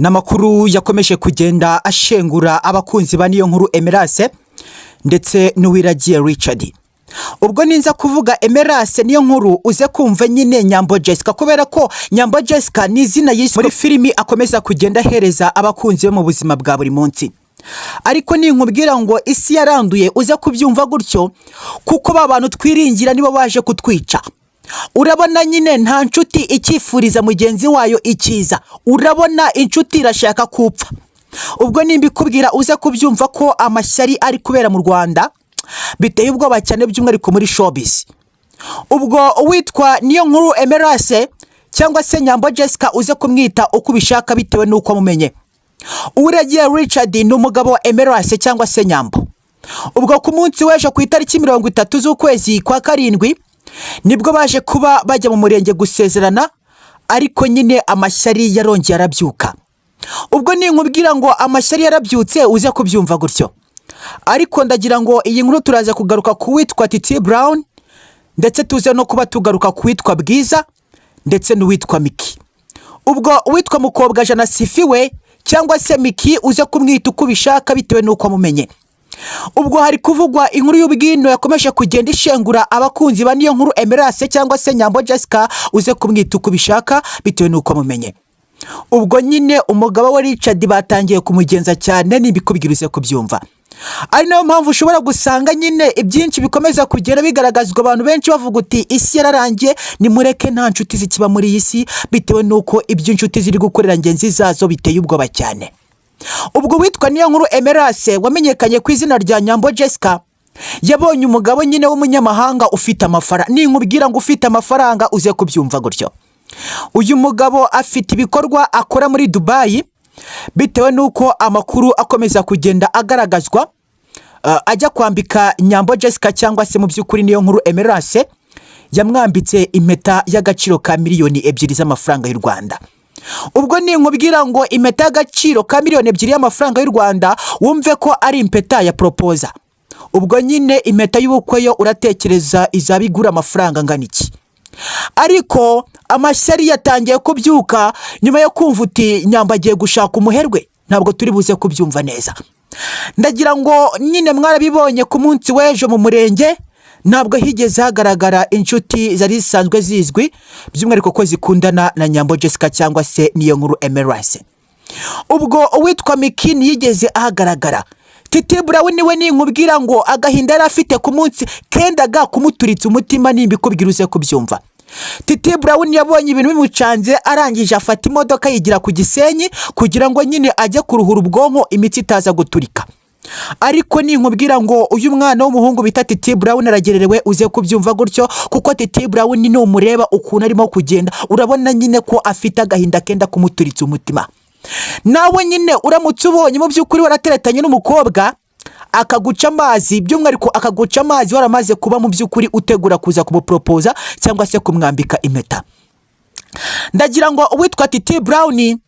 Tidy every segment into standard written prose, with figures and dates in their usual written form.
Namakuru yakomeje kugenda ashengura abakunzi ba niyo nkuru Emerase ndetse n'uwiragiye Richard. Ubwo ninza kuvuga Emerase niyo nkuru uze kumva nyine Nyambo Jessica, kubera ko Nyambo Jessica ni izina yiswe muri filimi akomeza kugenda hereza abakunzi be mu buzima bwa buri munsi. Ariko ninkubwira ngo isi yaranduye uze kubyumva gutyo, kuko babantu twiringira nibo baje kutwica. Urabona nyine nta nshuti ikifuriza mugenzi wayo ikiza, urabona inshuti irashaka kupfa. Ubwo nimbikubwira uze kubyumva ko amashyari ari kubera mu Rwanda biteye ubwoba cyane, by'umwihariko muri showbiz. Ubwo witwa niyo nkuru Emerase cyangwa se Nyambo Jessica uze kumwita uko ubishaka bitewe nuko mumenye. Uwiragiye Richard ni umugabo wa Emerase cyangwa se Nyambo. Ubwo ku munsi w'ejo ku itariki 30 z'ukwezi kwa karindwi nibwo baje kuba bajya mu murenge gusezerana, ariko nyine amashyari yarongeye arabyuka. Ubwo ninkubwira ngo amashyari yarabyutse uze kubyumva gutyo. Ariko ndagira ngo iyi nkuru turaza kugaruka ku witwa TITI Brown, ndetse tuze no kuba tugaruka ku witwa BWIZA ndetse n'uwitwa Micky. Ubwo uwitwa mukobwa jana sifiwe cyangwa se Micky uze kumwita uko ubishaka bitewe nuko mumenye. Ubwo hari kuvugwa inkuru y'ubwino yakomeje kugenda ishengura abakunzi ba niyo nkuru Emerase cyangwa se Nyambo Jessica uze kumwita uko ubishaka bitewe nuko mumenye. Ubwo nyine umugabo wa Richard batangiye kumugenza cyane, nibikubwira uze kubyumva. Ari nayo mpamvu ushobora gusanga nyine ibyinshi bikomeza kugenda bigaragazwa, abantu benshi bavuga uti isi yararangiye, nimureke nta nshuti zikiba muri iyi si bitewe nuko iby'inshuti ziri gukorera ngenzi zazo biteye ubwoba cyane. Ubwo witwa niyo nkuru Emerase wamenyekanye ku izina rya Nyambo Jessica yabonye umugabo nyine w'umunyamahanga ufite amafaranga. Ninkubwira ngo ufite amafaranga uze kubyumva gutyo. Uyu mugabo afite ibikorwa akora muri Dubai, bitewe nuko amakuru akomeza kugenda agaragazwa. Ajya kwambika Nyambo Jessica cyangwa se mu by'ukuri niyo nkuru Emerase yamwambitse impeta y'agaciro ka miliyoni 2 z'amafaranga y'u Rwanda. Ubwo ninkubwira ngo impeta y'agaciro ka miliyoni 2 y'amafaranga y'u Rwanda wumve ko ari impeta ya proposa. Ubwo nyine impeta y'ubukwe yo uratekereza izabigura amafaranga ngana iki? Ariko amashyari yatangiye kubyuka nyuma yo kumva uti Nyambo agiye gushaka umuherwe. Ntabwo turi buze kubyumva neza. Ndagira ngo nyine mwarabibonye ku munsi w'ejo mu murenge ntabwo higeze hagaragara inshuti zari zisanzwe zizwi, by'umwihariko ko zikundana na Nyambo Jessica cyangwa se niyo nkuru Emerase. Ubwo uwitwa Micky yigeze ahagaragara. TITI Brown we ninkubwira ngo agahinda yari afite ku munsi kendaga kumuturitsa umutima, nimbikubwira uze kubyumva. TITI Brown yabonye ibintu bimucanze, arangije afata imodoka yigira ku Gisenyi kugira ngo nyine ajye kuruhura ubwonko imitsi itaza guturika. Ariko ninkubwira ngo uyu mwana w'umuhungu bita TITI Brown aragererewe uze kubyumva gutyo, kuko TITI Brown ni umureba ukuntu arimo kugenda urabona nyine ko afite agahinda kenda kumuturitsa umutima. Nawe nyine uramutse ubonye mu by'ukuri warateretanye n'umukobwa akaguca amazi, by'umwihariko akaguca amazi waramaze kuba mu by'ukuri utegura kuza kumupropoza cyangwa se kumwambika impeta. Ndagira ngo uwitwa TITI Brown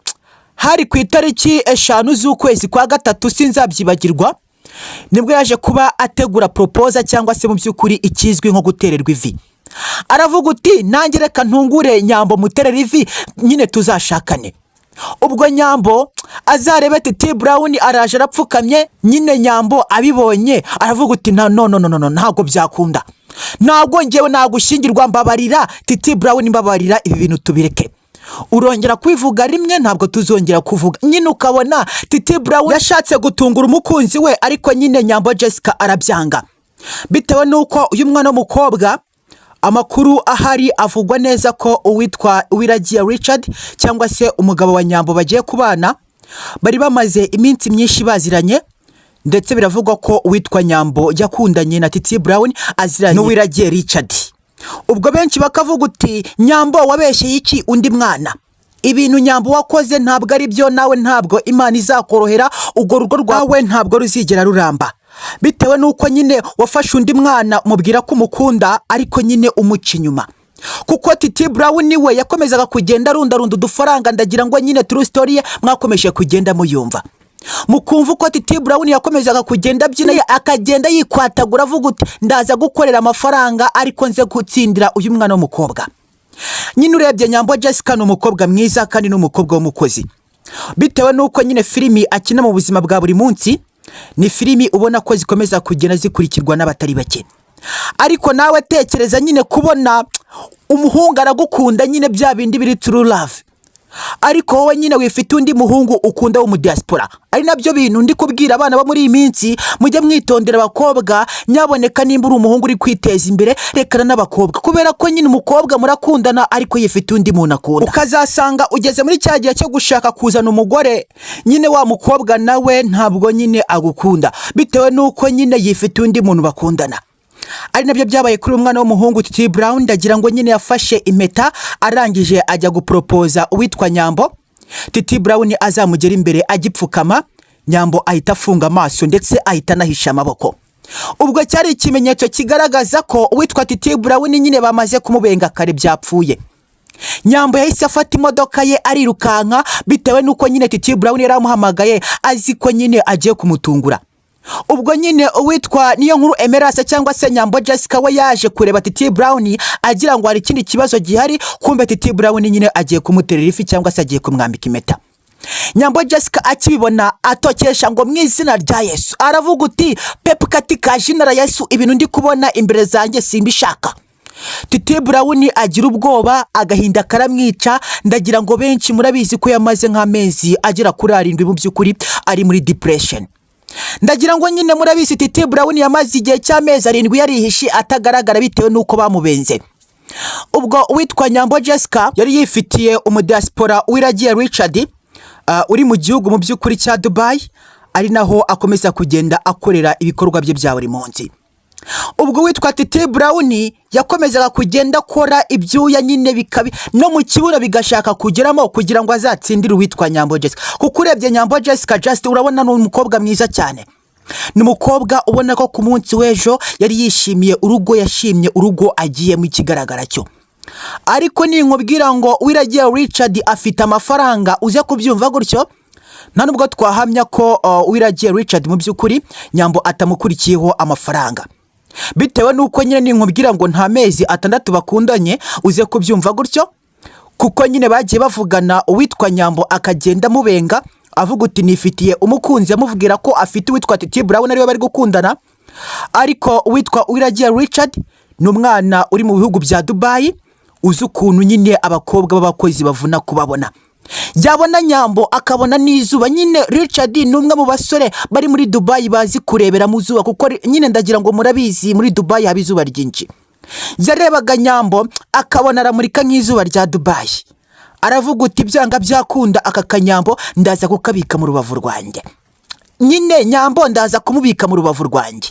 hari ku itariki 5 z'ukwezi kwa gatatu sinzabyibagirwa nibwo yaje kuba ategura proposa cyangwa se mu by'ukuri ikizwi nko gutererwa ivi. Aravuga uti nange reka ntungure Nyambo muterera ivi nyine tuzashakane. Ubwo Nyambo azarebe TITI Brown araje arapfukamye, nyine Nyambo abibonye aravuga uti no ntago byakunda, ntabwo ngewe nagushingirwa, mbabarira TITI Brown, mbabarira ibi bintu tubireke. Urongera kwivuga rimwe ntabwo tuzongera kuvuga. Nyine ukabona TITI Brown yashatse gutungura umukunzi we, ariko nyine Nyambo Jessica arabyanga bitewe nuko uyu mwana w'umukobwa amakuru ahari avugwa neza ko uwitwa Uwiragiye Richard cyangwa se umugabo wa Nyambo bagiye kubana, bari bamaze iminsi myinshi baziranye, ndetse biravugwa ko uwitwa Nyambo yakundanye na TITI Brown aziranye n'Uwiragiye Richard. Ubwo benshi bakavuga uti Nyambo wabeshye iki undi mwana? Ibintu Nyambo wakoze ntabwo ari byo, nawe ntabwo Imana izakorohera, ubwo rugo rwawe ntabwo ruzigera ruramba, bitewe nuko nyine wafashe undi mwana umubwira ko umukunda ariko nyine umuca inyuma. Kuko TITI Brown niwe yakomezaga kugenda runda udufaranga. Ndagira ngo nyine true story mwakomeje kugenda muyumva, mukumva uko TITI Brown yakomezaga kugenda byina akagenda yikwatagura avuga uti ndaza gukorera amafaranga ariko nze gutsindira uyu mwana w'umukobwa. Nyine urebye Nyambo Jessica ni umukobwa mwiza kandi n'umukobwa w'umukozi. bitewe nuko nyine filimi akina mu buzima bwa buri munsi ni filimi ubona ko zikomeza kugenda zikurikirwa n'abatari bake. Ariko nawe tekereza nyine kubona umuhungu aragukunda nyine bya bindi biri true love, ariko wowe nyine wifite undi muhungu ukunda wo mu diaspora. Ari nabyo bintu ndi kubwira abana bo muri iyi minsi, mujye mwitondera abakobwa, nyaboneka nimba uri umuhungu uri kwiteza imbere rekana n'abakobwa, kubera ko nyine umukobwa murakundana ariko yifite undi muntu akunda. Ukazasanga ugeze muri cya gihe cyo gushaka kuzana umugore, nyine wa mukobwa nawe ntabwo nyine agukunda bitewe nuko nyine yifite undi muntu bakundana. Ari nabyo byabaye kuri umwana w'umuhungu Titi Brown. Ndagira ngo nyine yafashe impeta arangije ajya gupropoza uwitwa Nyambo. Titi Brown azamugera imbere agipfukama, Nyambo ahita afunga amaso ndetse ahita anahisha amaboko. Ubwo cyari ikimenyetso kigaragaza ko uwitwa Titi Brown nyine bamaze kumubenga kare byapfuye. Nyambo yahise afata imodoka ye arirukanka bitewe nuko nyine Titi Brown yaramuhamagaye azi ko nyine agiye kumutungura. Ubwo nyine uwitwa niyo nkuru Emerase cyangwa se Nyambo Jessica we yaje kureba Titi Brown agira ngo hari ikindi kibazo gihari, kumbe Titi Brown nyine agiye kumuterera ifi cyangwa se agiye kumwambika impeta. Nyambo Jessica akibibona atokesha ngo mu izina rya Yesu, aravuga uti pepe katika jina la Yesu ibintu ndi kubona imbere zanjye simbishaka. Titi Brown agira ubwoba, agahinda karamwica. Ndagira ngo benshi murabizi ko yamaze nk'amezi agera kuri 7 mu by'ukuri ari muri depression. Ndagira ngo nyine murabizi Titi Brown yamaze igihe cy'amezi 7 yarihishi atagaragara bitewe nuko bamubenze. Ubwo uwitwa Nyambo Jessica yari yifitiye umudiaspora wiragiye Richard uri mu gihugu mu by'ukuri cya Dubai, ari naho akomeza kugenda akorera ibikorwa bye bya buri munsi. Ubwo witwa Titi Brown yakomezaga kugenda akora ibyuya nyine bikabi no mu kibuno bigashaka kugeramo kugira ngo azatsindire uwitwa Nyambo Jessica. Kuko urebye Nyambo Jessica just urabona ni umukobwa mwiza cyane, ni umukobwa ubona ko ku munsi w'ejo yari yishimiye urugo, yashimye urugo agiye mu kigaragara cyo. Ariko ninkubwira ngo wiragiye Richard afite amafaranga uze kubyumva gutyo, nta nubwo twahamya ko wiragiye Richard mu by'ukuri Nyambo atamukurikiyeho amafaranga, bitewe nuko nyine ninkubwira ngo nta mezi 6 bakundanye uze kubyumva gutyo. Kuko nyine bagiye bavugana, uwitwa Nyambo akagenda mubenga avuga uti nifitiye umukunzi, amubwira ko afite uwitwa Titi Brown ariwe bari gukundana. Ariko uwitwa wiragiye Richard ni umwana uri mu bihugu bya Dubai, uzi ukuntu nyine abakobwa b'abakozi bavuna kubabona. Yabona Nyambo akabona n'izuba. Nyine Richard ni umwe mu basore bari muri Dubai bazi kurebera mu zuba, kuko nyine ndagira ngo murabizi muri Dubai haba izuba ryinshi. Yarebaga Nyambo akabona aramurika nk'izuba rya Dubai, aravuga uti byanga byakunda aka Kanyambo ndaza kukabika mu rubavu rwanjye. Nyine Nyambo ndaza kumubika mu rubavu rwanjye.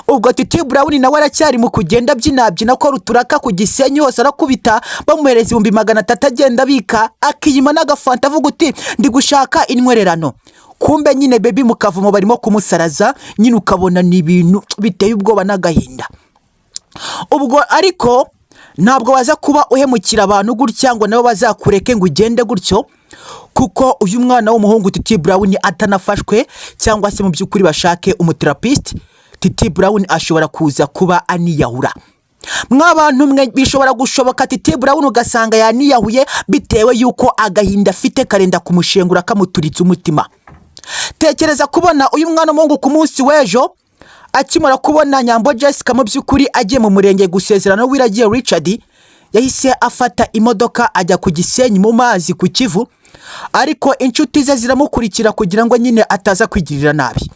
Ubwo Titi Brown nawe aracyari mu kugenda byinabyina ko ruturaka ku Gisenyi hose arakubita, bamuhereza 300 agenda bika akiyima n'agafanta avuga uti ndi gushaka intwererano. Kumbe nyine baby mukavumo barimo kumusaraza, nyine ukabona ni ibintu biteye ubwoba n'agahinda. Ubwo ariko ntabwo waza kuba uhemukira abantu gutya ngo nabo bazakureke ngo ugende gutyo, kuko uyu mwana w'umuhungu Titi Brown atanafashwe cyangwa se mu by'ukuri bashake umuterapist, Titi Brown ashobora kuza kuba aniyahura. Mwabantu mwe bishobora gushoboka Titi Brown ugasanga yaniyahuye bitewe yuko agahinda afite karenda kumushengura kamuturitse umutima. Tekereza kubona uyu mwana w'umuhungu ku munsi w'ejo akimara kubona Nyambo Jessica mu by'ukuri agiye mu murenge gusezerana wiragiye Richard, yahise afata imodoka ajya ku Gisenyi mu mazi ku Kivu, ariko inshuti ze ziramukurikira kugira ngo nyine ataza kwigirira nabi.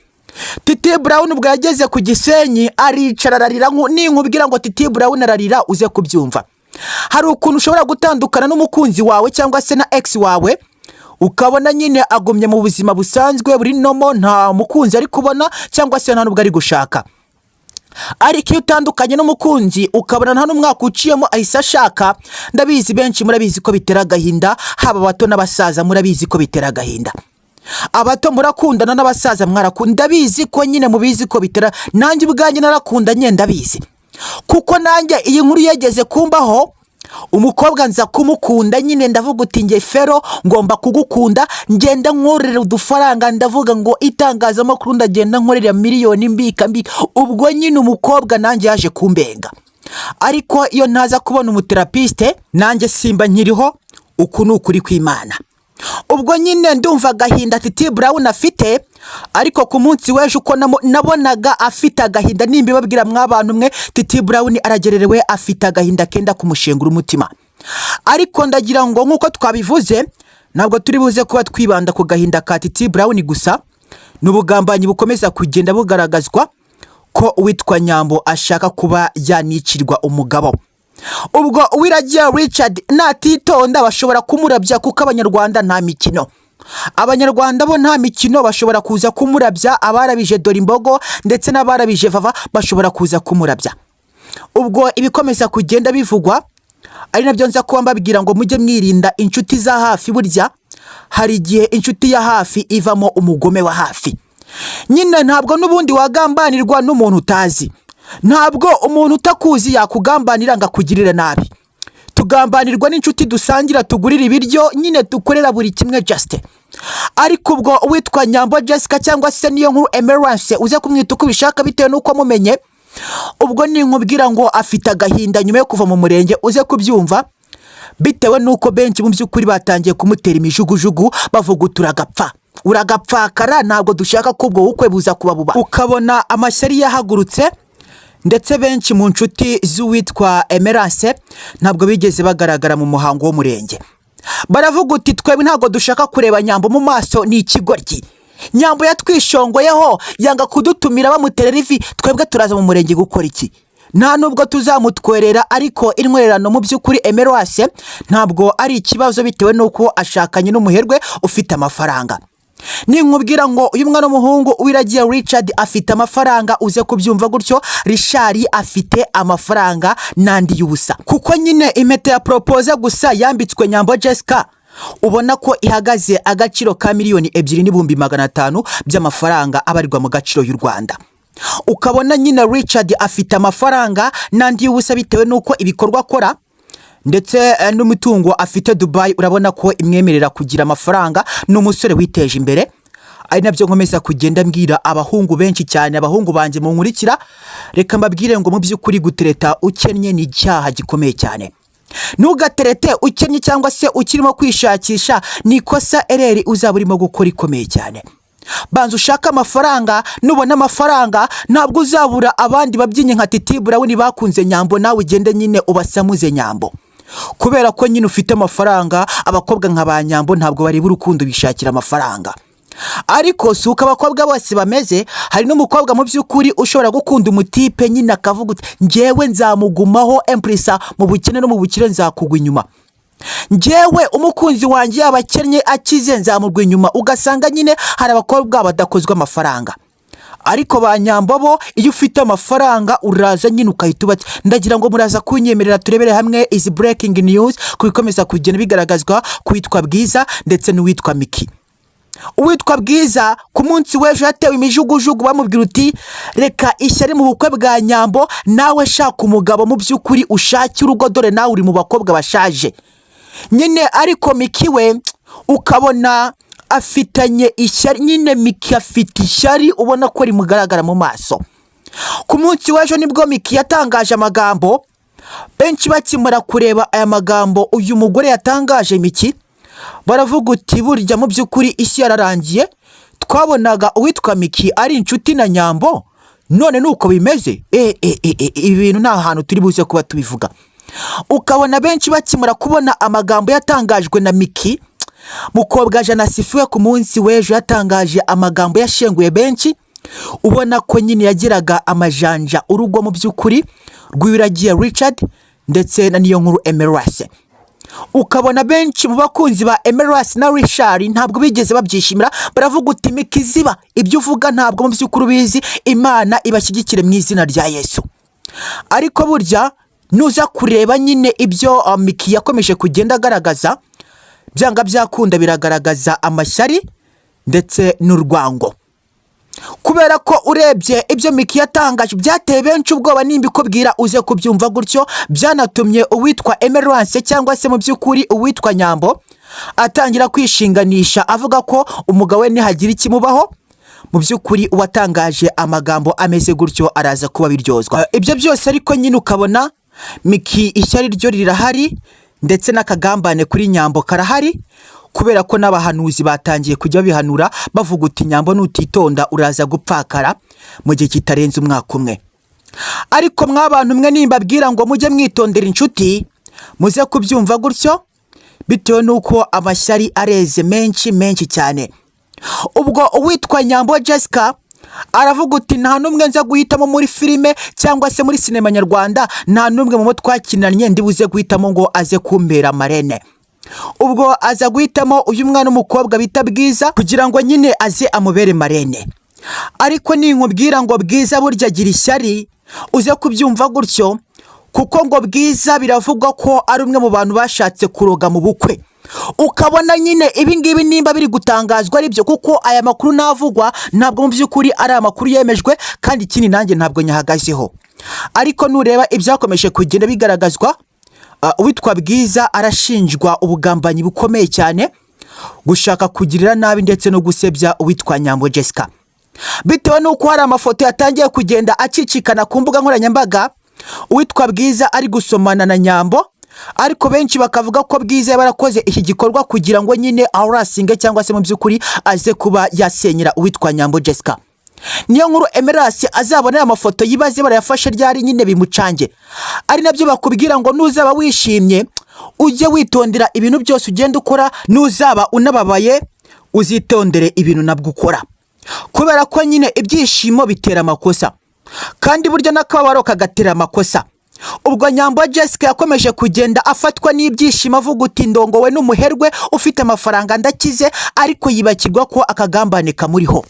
Titi Brown ubwo yageze ku Gisenyi aricara ararira. Ninkubwira ngo Titi Brown ararira uze kubyumva. Hari ukuntu ushobora gutandukana n'umukunzi wawe cyangwa se na ex wawe, ukabona nyine agumye mu buzima busanzwe buri nomo, nta mukunzi ari kubona cyangwa se nta nubwo ari gushaka. Ariko iyo utandukanye n'umukunzi ukabona nta n'umwaka uciyemo ahise ashaka, ndabizi benshi murabizi ko bitera agahinda, haba abato n'abasaza murabizi ko bitera agahinda. Abato murakundana n'abasaza mwarakunda, bizi ko nyine mubizi ko bitera. Nanjye ubwanjye narakunda nyenda bizi, kuko nanjye iyi nkuru yegeze kumbaho. Umukobwa nza kumukunda nyine ndavuga uti nge Fero ngomba kugukunda, ngenda nkorera udufaranga, ndavuga ngo itangazamakuru ndagenda nkorera miliyoni mbika. Ubwo nyine umukobwa nanjye yaje kumbenga. Ariko iyo ntaza kubona umuterapiste nanjye simba nkiriho. Uku ni ukuri kw'Imana. ubwo nyine ndumva agahinda Titi Brown afite, ariko ku munsi w'ejo uko nabonaga afite agahinda, nimba babwira mw'abantu mwe Titi Brown aragererewe afite agahinda kenda kumushengura umutima. Ariko ndagira ngo nk'uko twabivuze, ntabwo turi buze kuba twibanda ku gahinda ka Titi Brown gusa, n'ubugambanyi bukomeza kugenda bugaragazwa ko uwitwa Nyambo ashaka kuba yanicirwa umugabo. Ubwo Uwiragiye Richard natitonda bashobora kumurabya kuko abanyarwanda nta mikino. Abanyarwanda bo nta mikino, bashobora kuza kumurabya, abarabije dore imbogo ndetse n'abarabije vava bashobora kuza kumurabya. Ubwo ibikomeza kugenda bivugwa ari nabyo nza kuba mbabwira ngo mujye mwirinda inshuti za hafi. Burya hari igihe inshuti ya hafi ivamo umugome wa hafi. Nyine ntabwo n'ubundi wagambanirwa n'umuntu utazi, ntabwo umuntu utakuzi yakugambanira ngo akugirire nabi. Tugambanirwa n'inshuti dusangira, tugurira ibiryo, nyine dukorera buri kimwe just. Ariko ubwo uwitwa Nyambo Jessica cyangwa se niyo nkuru Emerance uze kumwita uko ubishaka bitewe n'uko mumenye, ubwo ni nkubwira ngo afite agahinda nyuma yo kuva mu murenge, uze kubyumva bitewe n'uko benshi mu by'ukuri batangiye kumutera imijugujugu bavuga uturagapfa uragapfakara, ntabwo dushaka ko ubwo bukwe buza kuba buba. Ukabona amashyari yahagurutse, ndetse benshi mu nshuti z'uwitwa Emerance ntabwo bigeze bagaragara mu muhango w'umurenge. Baravuga uti twebwe ntabwo dushaka kureba Nyambo mu maso, ni ikigoryi. Nyambo yatwishongoyeho yanga kudutumira bamuterera ivi, twebwe turaza mu murenge gukora iki? Nta nubwo tuzamutwerera, ariko intwererano mu by'ukuri Emerance ntabwo ari ikibazo bitewe n'uko ashakanye n'umuherwe ufite amafaranga. Ninkubwira ngo uyu mwana w'umuhungu Uwiragiye Richard afite amafaranga, uze kubyumva gutyo, Richard afite amafaranga nandi y'ubusa, kuko nyine impeta ya propose gusa yambitswe Nyambo Jessica ubona ko ihagaze agaciro ka $2,500,000 by'amafaranga abarirwa mu gaciro y'u Rwanda. Ukabona nyine Richard afite amafaranga nandi y'ubusa bitewe n'uko ibikorwa akora, ndetse n'umutungo afite Dubai urabona ko imwemerera kugira amafaranga. N'umusore witeje imbere, ari nabyo nkomeza kugenda mbwira abahungu benshi cyane, abahungu banje mu nkurikira, reka mbabwire ngo mu by'ukuri gutereta ukennye ni icyaha gikomeye cyane. Nugaterete ukennye cyangwa se ukirimo kwishakisha, ni ikosa ereri uzaba urimo gukora ikomeye cyane. Banza ushaka amafaranga, nubona amafaranga ntabwo uzabura abandi babyinye nka Titi Brown bakunze Nyambo, nawe ugende nyine ubasamuze Nyambo, kubera ko nyine ufite amafaranga. Abakobwa nka ba Nyambo ntabwo bari burukundo bishakira amafaranga. Ariko suka abakobwa bose bameze, hari n'umukobwa mu by'ukuri ushobora gukunda umutipe nyine akavuga uti njyewe nzamugumaho empressa mu bukene no mu bukire nzakugwa inyuma, njyewe umukunzi wanjye yabakennye akize nzamurwa inyuma. Ugasanga nyine hari abakobwa badakozwe amafaranga. Ariko ba Nyambo bo iyo ufite amafaranga uraza nyine ukahita ubatse. Ndagira ngo muraza kunyemerera turebere hamwe izi breaking news kubikomeza kugenda bigaragazwa kuwitwa Bwiza ndetse n'uwitwa Micky. Uwitwa Bwiza ku munsi w'ejo yatewe imijugujugu bamubwira uti reka ishyari mu bukwe bwa Nyambo, nawe shaka umugabo mu by'ukuri ushake urugo, dore nawe uri mu bakobwa bashaje nyine. Ariko Micky we ukabona afitanye ishyari nyine. Micky afite ishyari ubona ko rimugaragara mu maso. Ku munsi w'ejo nibwo Micky yatangaje amagambo, benshi bakimara kureba aya magambo uyu mugore yatangaje Micky baravuga uti burya mu by'ukuri isi yararangiye, twabonaga uwitwa Micky ari inshuti na Nyambo, none nuko bimeze. Ibintu nta hantu turi buze kuba tubivuga. Ukabona benshi bakimara kubona amagambo yatangajwe na Micky, mukobwa Jana Sifuwe ku munsi w'ejo yatangaje amagambo yashenguye benshi, ubona ko nyine yagiraga amajanja urugo mu by'ukuri rw'Uwiragiye Richard ndetse na niyo nkuru Emerance. Ukabona benshi mu bakunzi ba Emerance na Richard ntabwo bigeze babyishimira, baravuga uti Micky ziba ibyo uvuga ntabwo mu by'ukuri bizi, Imana ibashyigikire mu izina rya Yesu. Ariko burya nuza kureba nyine ibyo Micky yakomeje kugenda agaragaza, byanga byakunda biragaragaza amashyari ndetse n'urwango, kubera ko urebye ibyo Micky yatangaje byateye benshi ubwoba. Nimba ikubwira uze kubyumva gutyo, byanatumye uwitwa Emerance cyangwa se mu by'ukuri uwitwa Nyambo atangira kwishinganisha avuga ko umugabo we nihagira ikimubaho. Mu by'ukuri uwatangaje amagambo ameze gutyo araza kuba biryozwa. Ibyo byose ariko nyine ukabona Micky ishyari ryo rirahari ndetse n'akagambane kuri Nyambo karahari, kubera ko n'abahanuzi batangiye kujya bihanura bavuga uti Nyambo nutitonda uraza gupfakara mu gihe kitarenze umwaka umwe. Ariko mw'abantu mwe nimbabwira ngo mujye mwitondera inshuti muze kubyumva gutyo bitewe nuko amashyari areze menshi cyane. Ubwo uwitwa Nyambo Jessica aravuga uti nta numwe nza guhitamo muri filime cyangwa se muri sinema nyarwanda, nta numwe mu twakinanye ndibuze guhitamo ngo aze kumbera marene. Ubwo aza guhitamo uyu mwana umukobwa bita Bwiza kugira ngo nyine aze amubere marene. Ariko ninkubwira ngo Bwiza burya agira ishyari uze kubyumva gutyo, kuko ngo Bwiza biravugwa ko ari umwe mu bantu bashatse kuroga mu bukwe. Ukabona nyine ibingibi nimba biri gutangazwa ari byo, kuko aya makuru navugwa ntabwo mu by'ukuri ari amakuru yemejwe, kandi ikindi nanjye ntabwo nyahagazeho. Ariko nureba ibyakomeje kugenda bigaragazwa, uwitwa Bwiza arashinjwa ubugambanyi bukomeye cyane, gushaka kugirira nabi ndetse no gusebya uwitwa Nyambo Jessica, bitewe nuko hari amafoto yatangiye kugenda acicikana ku mbuga nkoranyambaga uwitwa Bwiza ari gusomana na Nyambo. Ariko benshi bakavuga ko Bwiza yabarakoze iki gikorwa kugira ngo nyine awurasinge cyangwa se mu by'ukuri aze kuba yasenyera uwitwa Nyambo Jessica. Niyo nkuru Emerasi azabona amafoto yibaze barayafashe ryari nyine bimucange. Ari nabyo bakubwira ngo nuzaba wishimye ujye witondera ibintu byose ugenda ukora, nuzaba unababaye uzitondere ibintu nabwo ukora, kubera ko nyine ibyishimo bitera amakosa kandi burya n'akababaro kagatera amakosa. Ubwo Nyambo Jessica yakomeje kugenda afatwa n'ibyishimo avuga uti ndongowe n'umuherwe ufite amafaranga ndakize, ariko yibakirwa ko akagambane kamuriho.